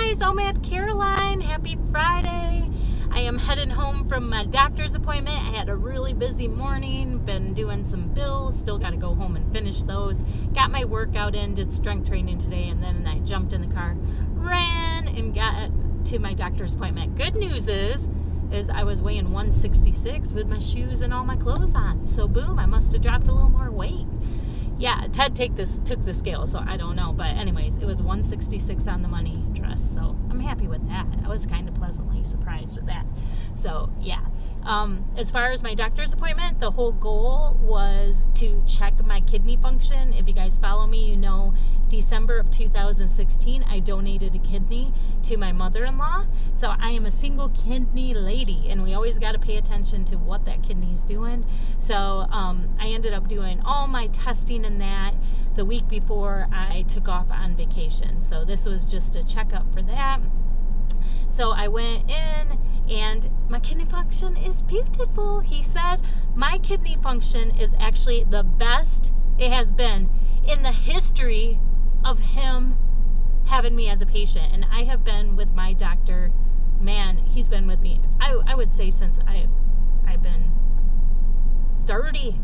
guys, OMAD Caroline. Happy Friday. I am heading home from my doctor's appointment. I had a really busy morning, been doing some bills, still got to go home and finish those. Got my workout in, did strength training today, and then I jumped in the car, ran, and got to my doctor's appointment. Good news is I was weighing 166 with my shoes and all my clothes on. So boom, I must have dropped a little more weight. Yeah, Ted took the scale, so I don't know. But anyways, it was 166 on the money dress, so I'm happy with that. I was kind of pleasantly surprised with that. So yeah, as far as my doctor's appointment, the whole goal was to check my kidney function. If you guys follow me, you know December of 2016, I donated a kidney to my mother-in-law. So I am a single kidney lady, and we always got to pay attention to what that kidney is doing. So I ended up doing all my testing and that the week before I took off on vacation. So this was just a checkup for that. So I went in, and my kidney function is beautiful. He said my kidney function is actually the best it has been in the history of him having me as a patient. And I have been with my doctor, man, he's been with me, I would say since I've been 30.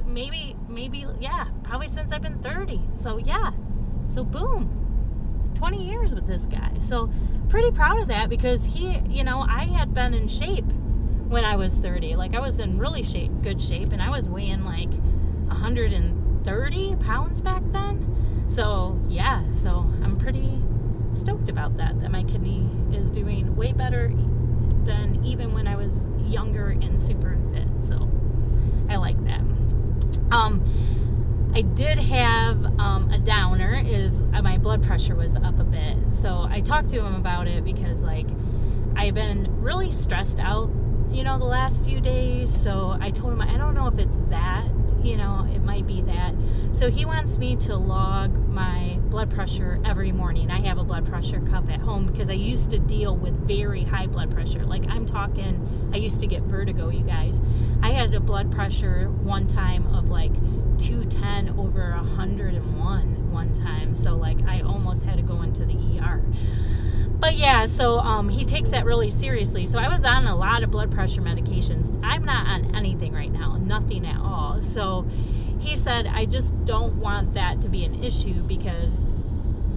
Maybe, yeah, probably since I've been 30. So yeah, so boom, 20 years with this guy. So pretty proud of that, because he, I had been in shape when I was 30. Like, I was in really good shape, and I was weighing like 130 pounds back then. So yeah, so I'm pretty stoked about that my kidney is doing way better than even when I was younger and super fit. So I like that. I did have a downer, is my blood pressure was up a bit. So I talked to him about it because I've been really stressed out, the last few days. So I told him, I don't know if it's that, it might be that. So he wants me to log my blood pressure every morning. I have a blood pressure cuff at home because I used to deal with very high blood pressure. Like, I'm talking, I used to get vertigo, you guys. I had a blood pressure one time of 210 over 101 one time. So I almost had to go into the ER. But yeah, so he takes that really seriously. So I was on a lot of blood pressure medications. I'm not on anything right now, nothing at all. So he said, I just don't want that to be an issue, because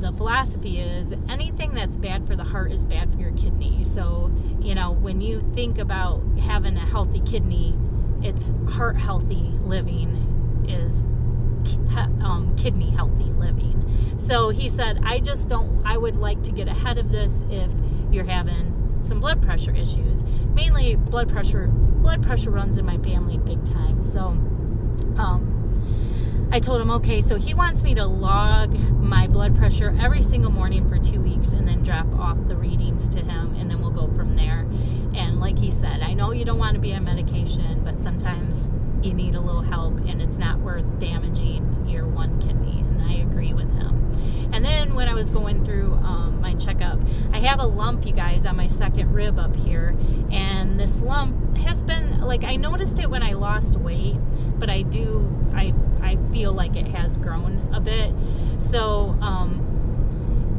the philosophy is anything that's bad for the heart is bad for your kidney. So, when you think about having a healthy kidney, it's heart healthy living is kidney healthy living. So he said, I would like to get ahead of this if you're having some blood pressure issues. Mainly blood pressure runs in my family big time. So I told him, okay, so he wants me to log my blood pressure every single morning for 2 weeks and then drop off the readings to him, and then we'll go from there. And like he said, I know you don't want to be on medication, but sometimes you need a little help, and it's not worth damaging your one kidney. And I agree with him. And then when I was going through my checkup, I have a lump, you guys, on my second rib up here. And this lump has been, I noticed it when I lost weight, but I feel like it has grown a bit. So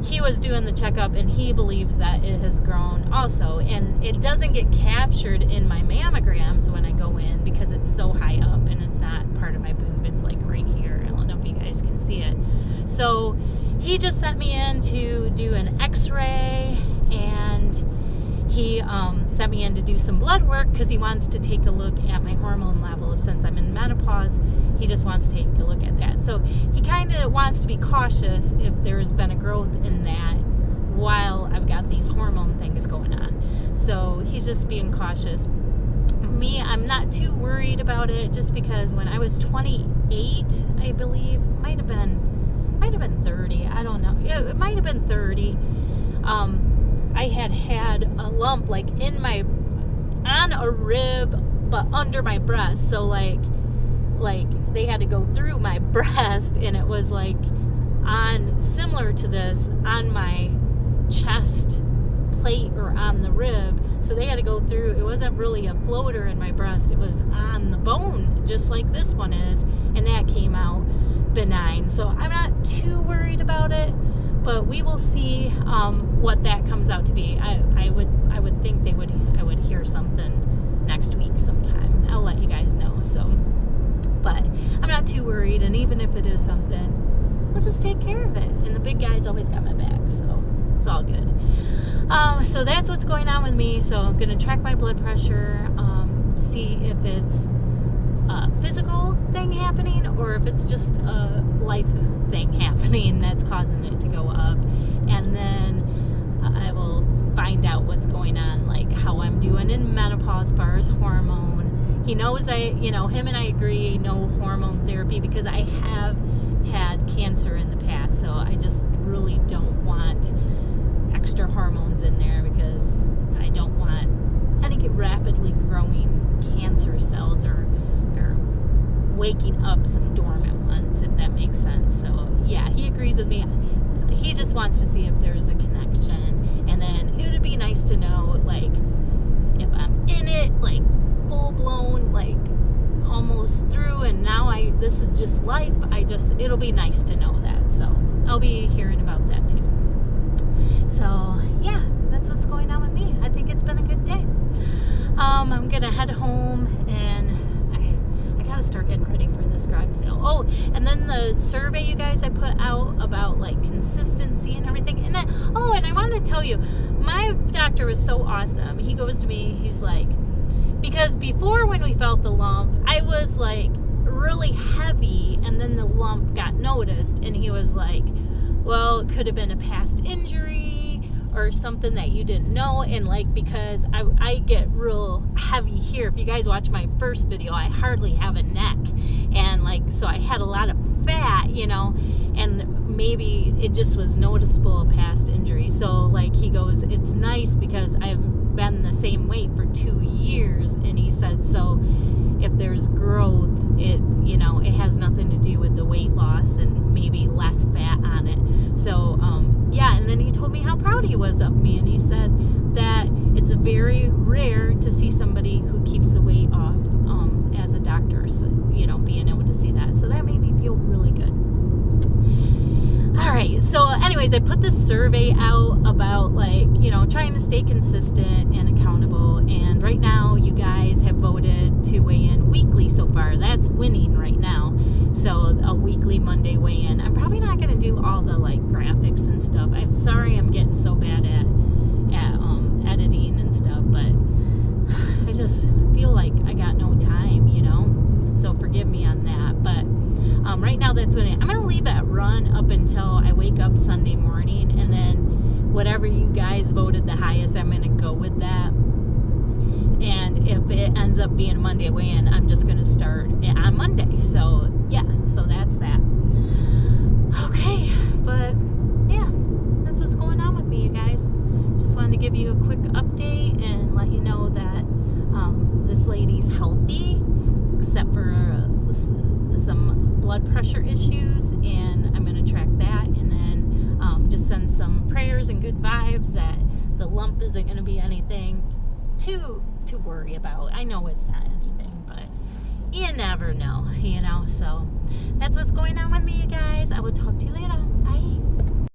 he was doing the checkup, and he believes that it has grown also. And it doesn't get captured in my mammograms when I go in because it's so high up, and it's not part of my boob. It's right here. I don't know if you guys can see it. So he just sent me in to do an x-ray, and he sent me in to do some blood work because he wants to take a look at my hormone levels. Since I'm in menopause, he just wants to take a look at that. So he kind of wants to be cautious if there's been a growth in that while I've got these hormone things going on. So he's just being cautious. Me, I'm not too worried about it, just because when I was 28, I believe, might have been 30, I don't know. Yeah, it might have been 30. I had a lump on a rib, but under my breast. So they had to go through my breast, and it was similar to this on my chest plate or on the rib. So they had to go through. It wasn't really a floater in my breast. It was on the bone, just like this one is, and that came out benign. So I'm not too worried about it, but we will see. what that comes out to be. I would think I would hear something next week sometime. I'll let you guys know. So, but I'm not too worried, and even if it is something, we'll just take care of it. And the big guy's always got my back, so it's all good. So that's what's going on with me. So I'm gonna track my blood pressure, see if it's a physical thing happening or if it's just a life thing happening that's causing it to go up, and then I will find out what's going on, like how I'm doing in menopause as far as hormone. He knows him and I agree, no hormone therapy, because I have had cancer in the past, so I just really don't want extra hormones in there, because I don't want any rapidly growing cancer cells or waking up some dormant ones, if that makes sense. So yeah, he agrees with me. He just wants to see if there's a connection, and then it would be nice to know, like, if I'm in it, like full blown, like almost through, and now this is just life. It'll be nice to know that. So I'll be hearing about that too. So yeah, that's what's going on with me. I think it's been a good day. I'm gonna head home, and I gotta start getting ready for this garage sale. Oh, and then the survey, you guys, I put out about like consistency and everything. And I wanted to tell you, my doctor was so awesome. He goes to me, he's like, because before when we felt the lump, I was like really heavy, and then the lump got noticed, and he was like, well, it could have been a past injury or something that you didn't know. And like, because I get real heavy here, if you guys watch my first video, I hardly have a neck, and like, so I had a lot of fat, and maybe it just was noticeable past injury. So like, he goes, it's nice because I've been the same weight for 2 years, and he said, so if there's growth, it has nothing to do with the weight loss and maybe less fat on it. So yeah, and then he told me how proud he was of me, and he said that it's very rare to see somebody who keeps the weight off as a doctor, so being able to see that, so that made me feel really good. All right, so anyways, I put this survey out about like, trying to stay consistent and accountable, and right now you guys have voted to weigh in weekly so far. That's winning right now. So a weekly Monday weigh-in. I'm probably not going to do all the like graphics and stuff. I'm sorry I'm getting so bad at editing and stuff, but I just feel like I got no time, so forgive me on that. But right now that's when I'm going to leave that run up until I wake up Sunday morning, and then whatever you guys voted the highest, I'm going to go with that. And if it ends up being Monday weigh-in, I'm just going to start on Monday. So yeah, so that's that. Okay, but yeah, that's what's going on with me, you guys. Just wanted to give you a quick update and let you know that this lady's healthy, except for some blood pressure issues, and I'm going to track that, and then just send some prayers and good vibes that the lump isn't going to be anything to worry about. I know it's not anything, but you never know, so that's what's going on with me, you guys. I will talk to you later. Bye.